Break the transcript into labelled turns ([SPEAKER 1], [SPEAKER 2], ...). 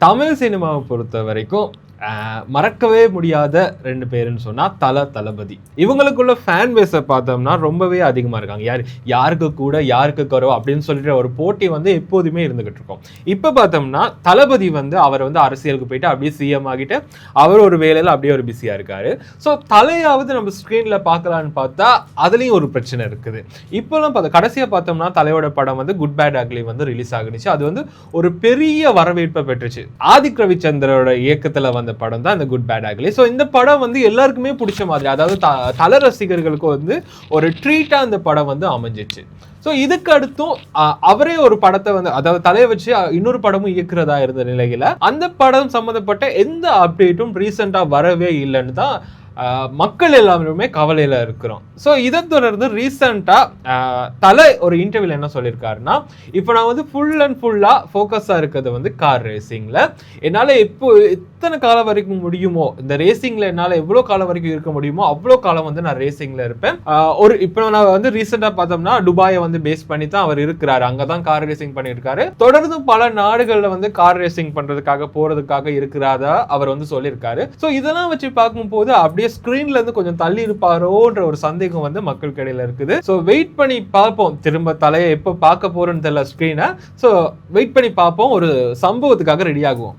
[SPEAKER 1] தமிழ் சினிமாவை பொறுத்த வரைக்கும் மறக்கவே முடியாத 2 பேருன்னு சொன்னா தளபதி. இவங்களுக்குள்ள ஃபேன் பேஸை பார்த்தோம்னா ரொம்பவே அதிகமா இருக்காங்க. யாருக்கு கூட யாருக்கு குறவு அப்படின்னு சொல்லிட்டு ஒரு போட்டி வந்து எப்போதுமே இருந்துகிட்டு இருக்கும். இப்ப பார்த்தோம்னா தளபதி வந்து அவர் வந்து அரசியலுக்கு போயிட்டு அப்படியே சிஎம் ஆகிட்டு அவர் ஒரு வேலையில அப்படியே ஒரு பிஸியா இருக்காரு. ஸோ தலையாவது நம்ம ஸ்கிரீன்ல பார்க்கலான்னு பார்த்தா அதுலயும் ஒரு பிரச்சனை இருக்குது. இப்பெல்லாம் கடைசியா பார்த்தோம்னா தலையோட படம் வந்து குட் பேட் அக்லி வந்து ரிலீஸ் ஆகுனுச்சு. அது வந்து ஒரு பெரிய வரவேற்பை பெற்றுச்சு. ஆதிக் ரவிச்சந்திரோட இயக்கத்துல வந்து படம் தான் இந்த குட் பேட் அக்லி. சோ இந்த படம் வந்து எல்லாருக்குமே பிடிச்ச மாதிரி, அதாவது தல ரசிகர்களுக்கு வந்து ஒரு ட்ரீட்டா இந்த படம் வந்து அமைஞ்சிச்சு. ஸோ இதுக்கு அடுத்தும் அவரே ஒரு படத்தை வந்து, அதாவது தலையை வச்சு இன்னொரு படமும் இயக்குறதா இருந்த நிலையில அந்த படம் சம்பந்தப்பட்ட எந்த அப்டேட்டும் ரீசெண்டா வரவே இல்லைன்னு தான் மக்கள் எல்லாருமே கவலையில இருக்கிறோம். ஸோ இதை தொடர்ந்து ரீசெண்டா தலை ஒரு இன்டர்வியூல என்ன சொல்லியிருக்காருன்னா, இப்போ நான் வந்து ஃபுல் அண்ட் ஃபுல்லா ஃபோக்கஸா இருக்கிறது வந்து கார் ரேசிங்ல. என்னால எத்தனை காலம் வரைக்கும் முடியுமோ, இந்த ரேசிங்ல என்னால எவ்வளவு காலம் வரைக்கும் இருக்க முடியுமோ அவ்வளோ காலம் வந்து நான் ரேசிங்ல இருப்பேன். இப்போ நான் வந்து ரீசெண்டா பார்த்தோம்னா துபாயை வந்து பேஸ் பண்ணி தான் அவர் இருக்கிறாரு. அங்கதான் கார் ரேசிங் பண்ணியிருக்காரு. தொடர்ந்து பல நாடுகள்ல வந்து கார் ரேசிங் பண்றதுக்காக போறதுக்காக இருக்கிறாரா அவர் வந்து சொல்லியிருக்காரு. ஸோ இதெல்லாம் வச்சு பார்க்கும்போது அப்படியே ஸ்கிரீன்ல இருந்து கொஞ்சம் தள்ளி இருப்பாரோன்ற ஒரு சந்தேகம் வந்து மக்களுக்கு இடையில இருக்குது. சோ வெயிட் பண்ணி பார்ப்போம், திரும்ப தலையை எப்போ பார்க்க போறோம்னு தெரியல ஸ்கிரீனை. சோ வெயிட் பண்ணி பார்ப்போம், ஒரு சம்பவத்துக்காக ரெடி ஆகுவோம்.